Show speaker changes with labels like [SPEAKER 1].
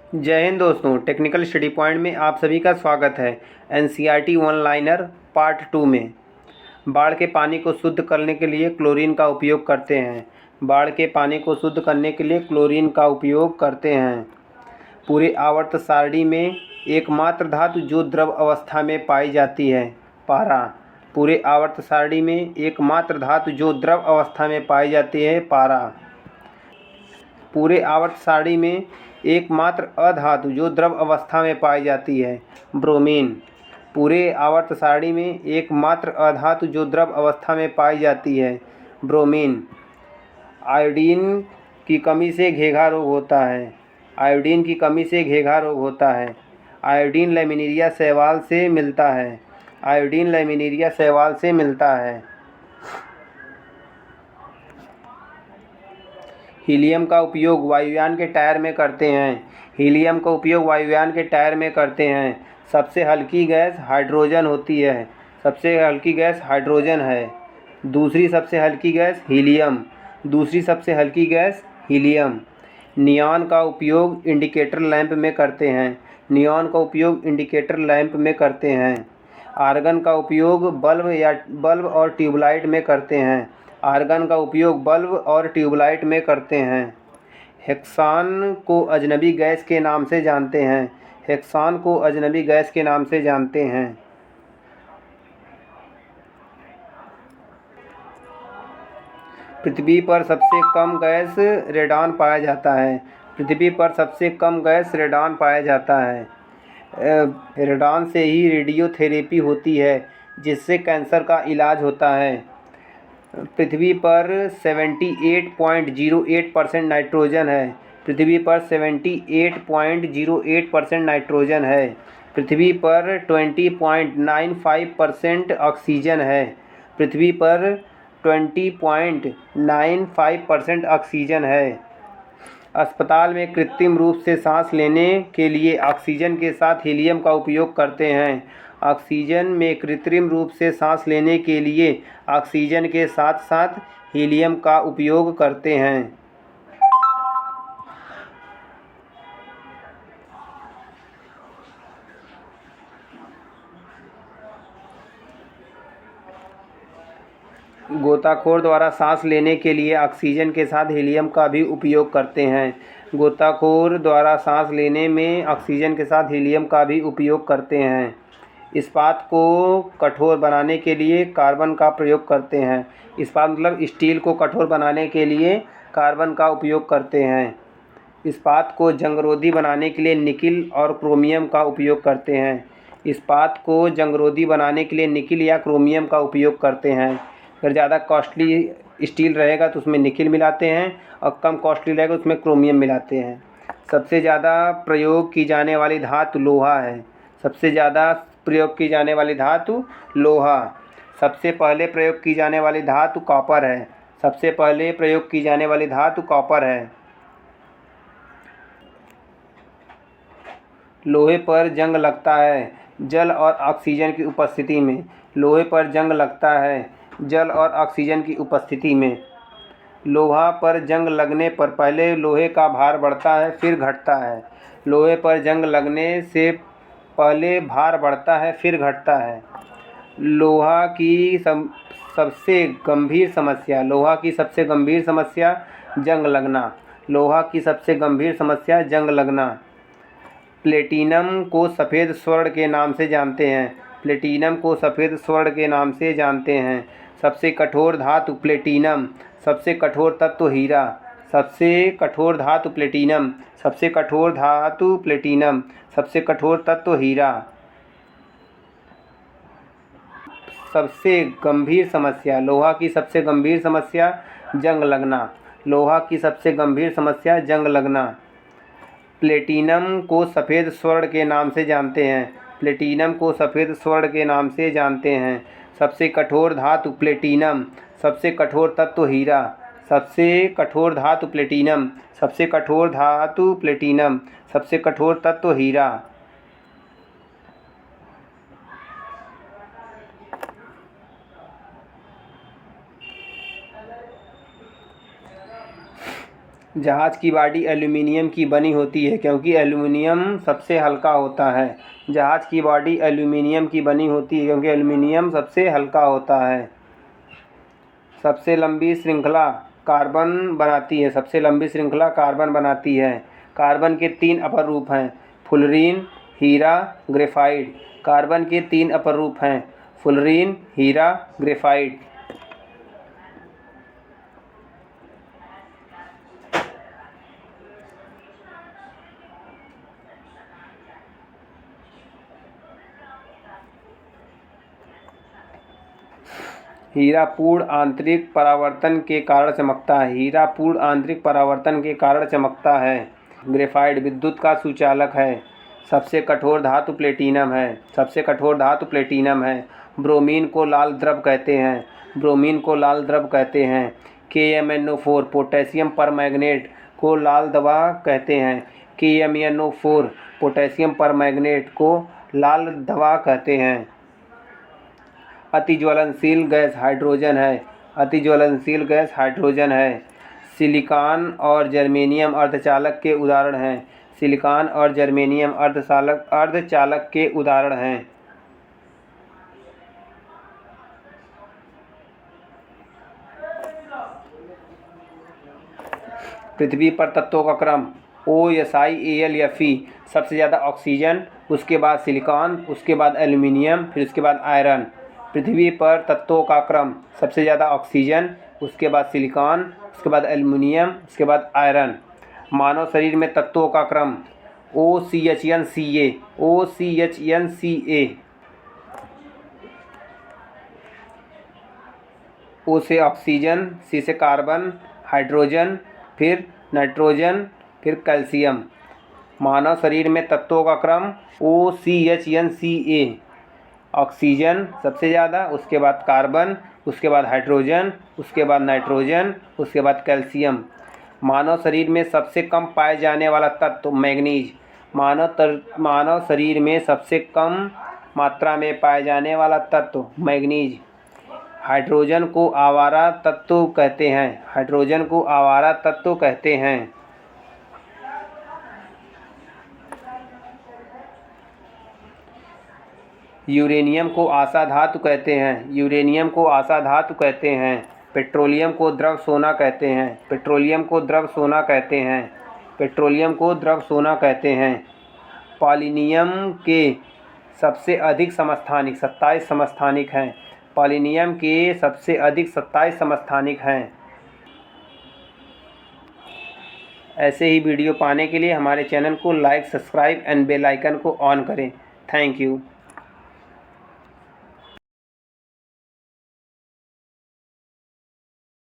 [SPEAKER 1] जय हिंद दोस्तों, technical study point में आप सभी का स्वागत है। एनसीईआरटी वन लाइनर पार्ट 2 में बाढ़ के पानी को शुद्ध करने के लिए क्लोरीन का उपयोग करते हैं। बाढ़ के पानी को शुद्ध करने के लिए क्लोरीन का उपयोग करते हैं। पूरे आवर्त सारणी में एकमात्र धातु जो द्रव अवस्था में पाई जाती है, पारा। पूरे आवर्त सारणी में एकमात्र धातु जो द्रव अवस्था में पाई जाती है, पारा। पूरे आवर्त सारणी में एकमात्र अधातु जो द्रव अवस्था में पाई जाती है, ब्रोमीन। पूरे आवर्त सारणी में एकमात्र अधातु जो द्रव अवस्था में पाई जाती है, ब्रोमीन। आयोडीन की कमी से घेघा रोग होता है। आयोडीन की कमी से घेघा रोग होता है। आयोडीन लैमिनेरिया शैवाल से मिलता है। आयोडीन लैमिनेरिया शैवाल से मिलता है। हीलियम का उपयोग वायुयान के टायर में करते हैं। हीलियम का उपयोग वायुयान के टायर में करते हैं। सबसे हल्की गैस हाइड्रोजन होती है। सबसे हल्की गैस हाइड्रोजन है। दूसरी सबसे हल्की गैस हीलियम। दूसरी सबसे हल्की गैस हीलियम। नियॉन का उपयोग इंडिकेटर लैंप में करते हैं। नियॉन का उपयोग इंडिकेटर लैंप में करते हैं। आर्गन का उपयोग बल्ब और ट्यूबलाइट में करते हैं। आर्गन का उपयोग बल्ब और ट्यूबलाइट में करते हैं। हेक्सान को अजनबी गैस के नाम से जानते हैं। हेक्सान को अजनबी गैस के नाम से जानते हैं। पृथ्वी पर सबसे कम गैस रेडॉन पाया जाता है। पृथ्वी पर सबसे कम गैस रेडॉन पाया जाता है। रेडॉन से ही रेडियोथेरेपी होती है, जिससे कैंसर का इलाज होता है। पृथ्वी पर 78.08% नाइट्रोजन है। पृथ्वी पर 78.08% नाइट्रोजन है। पृथ्वी पर 20.95% ऑक्सीजन है। पृथ्वी पर 20.95% ऑक्सीजन है। अस्पताल में कृत्रिम रूप से सांस लेने के लिए ऑक्सीजन के साथ हीलियम का उपयोग करते हैं। ऑक्सीजन में कृत्रिम रूप से सांस लेने के लिए ऑक्सीजन के साथ साथ हीलियम का उपयोग करते हैं। गोताखोर द्वारा सांस लेने के लिए ऑक्सीजन के साथ हीलियम का भी उपयोग करते हैं। गोताखोर द्वारा सांस लेने में ऑक्सीजन के साथ हीलियम का भी उपयोग करते हैं। इस्पात को कठोर बनाने के लिए कार्बन का प्रयोग करते हैं। इस्पात मतलब स्टील को कठोर बनाने के लिए कार्बन का उपयोग करते हैं। इस्पात को जंगरोधी बनाने के लिए निकिल और क्रोमियम का उपयोग करते हैं। इस्पात को जंगरोधी बनाने के लिए निकिल या क्रोमियम का उपयोग करते हैं। अगर ज़्यादा कॉस्टली स्टील रहेगा तो उसमें निकिल मिलाते हैं, और कम कॉस्टली रहेगा उसमें क्रोमियम मिलाते हैं। सबसे ज़्यादा प्रयोग की जाने वाली धातु लोहा है। सबसे ज़्यादा प्रयोग की जाने वाली धातु लोहा। सबसे पहले प्रयोग की जाने वाली धातु कॉपर है। सबसे पहले प्रयोग की जाने वाली धातु कॉपर है। लोहे पर जंग लगता है जल और ऑक्सीजन की उपस्थिति में। लोहे पर जंग लगता है जल और ऑक्सीजन की उपस्थिति में। लोहा पर जंग लगने पर पहले लोहे का भार बढ़ता है, फिर घटता है। लोहे पर जंग लगने से पहले भार बढ़ता है, फिर घटता है। लोहा की सबसे गंभीर समस्या लोहा की सबसे गंभीर समस्या जंग लगना। लोहा की सबसे गंभीर समस्या जंग लगना। प्लेटिनम को सफ़ेद स्वर्ण के नाम से जानते हैं। प्लेटिनम को सफ़ेद स्वर्ण के नाम से जानते हैं। सबसे कठोर धातु प्लेटिनम। सबसे कठोर तत्व हीरा। सबसे कठोर धातु प्लेटिनम। सबसे कठोर धातु प्लेटिनम। सबसे कठोर तत्व हीरा। सबसे गंभीर समस्या लोहा की सबसे गंभीर समस्या जंग लगना। लोहा की सबसे गंभीर समस्या जंग लगना। प्लेटिनम को सफ़ेद स्वर्ण के नाम से जानते हैं। प्लेटिनम को सफ़ेद स्वर्ण के नाम से जानते हैं। सबसे कठोर धातु प्लेटिनम। सबसे कठोर तत्व हीरा। सबसे कठोर धातु प्लेटिनम। सबसे कठोर धातु प्लेटिनम। सबसे कठोर तत्व हीरा। जहाज़ की बॉडी एल्यूमीनियम की बनी होती है क्योंकि एल्यूमीनियम सबसे हल्का होता है। जहाज़ की बॉडी एल्यूमीनियम की बनी होती है क्योंकि एल्यूमीनियम सबसे हल्का होता है। सबसे लंबी श्रृंखला कार्बन बनाती है। सबसे लंबी श्रृंखला कार्बन बनाती है। कार्बन के 3 अपर रूप हैं, फुलरीन, हीरा, ग्रेफाइट। कार्बन के 3 अपर रूप हैं, फुलरीन, हीरा, ग्रेफाइट। हीरा पूर्ण आंतरिक परावर्तन के कारण चमकता है। हीरा पूर्ण आंतरिक परावर्तन के कारण चमकता है। ग्रेफाइट विद्युत का सुचालक है। सबसे कठोर धातु प्लेटिनम है। सबसे कठोर धातु प्लेटिनम है। ब्रोमीन को लाल द्रव कहते हैं। ब्रोमीन को लाल द्रव कहते हैं। KMnO4 पोटेशियम परमैंगनेट को लाल दवा कहते हैं। KMnO4 पोटेशियम परमैंगनेट को लाल दवा कहते हैं। अति ज्वलनशील गैस हाइड्रोजन है। अति ज्वलनशील गैस हाइड्रोजन है। सिलिकॉन और जर्मेनियम अर्धचालक के उदाहरण हैं। सिलिकॉन और जर्मेनियम अर्धचालक के उदाहरण हैं। पृथ्वी पर तत्वों का क्रम OSI, AlFe। सबसे ज़्यादा ऑक्सीजन, उसके बाद सिलिकॉन, उसके बाद एल्यूमिनियम, फिर उसके बाद आयरन। पृथ्वी पर तत्वों का क्रम सबसे ज़्यादा ऑक्सीजन, उसके बाद सिलिकॉन, उसके बाद एल्यूमिनियम, उसके बाद आयरन। मानव शरीर में तत्वों का क्रम OCHNCa। O से ऑक्सीजन, C से कार्बन, हाइड्रोजन, फिर नाइट्रोजन, फिर कैल्शियम। मानव शरीर में तत्वों का क्रम OCHNCa। ऑक्सीजन सबसे ज़्यादा, उसके बाद कार्बन, उसके बाद हाइड्रोजन, उसके बाद नाइट्रोजन, उसके बाद कैल्शियम। मानव शरीर में सबसे कम पाए जाने वाला तत्व मैग्नीज। मानव शरीर में सबसे कम मात्रा में पाए जाने वाला तत्व मैग्नीज। हाइड्रोजन को आवारा तत्व कहते हैं। हाइड्रोजन को आवारा तत्व कहते हैं। यूरेनियम को आशा धातु कहते हैं। यूरेनियम को आशा धातु कहते हैं। पेट्रोलियम को द्रव सोना कहते हैं। पेट्रोलियम को द्रव सोना कहते हैं। पेट्रोलियम को द्रव सोना कहते हैं। पॉलिनियम के सबसे अधिक समस्थानिक 27 समस्थानिक हैं। पॉलिनियम के सबसे अधिक 27 समस्थानिक हैं। ऐसे ही वीडियो पाने के लिए हमारे चैनल को like, subscribe and bell icon को ऑन करें। Thank you.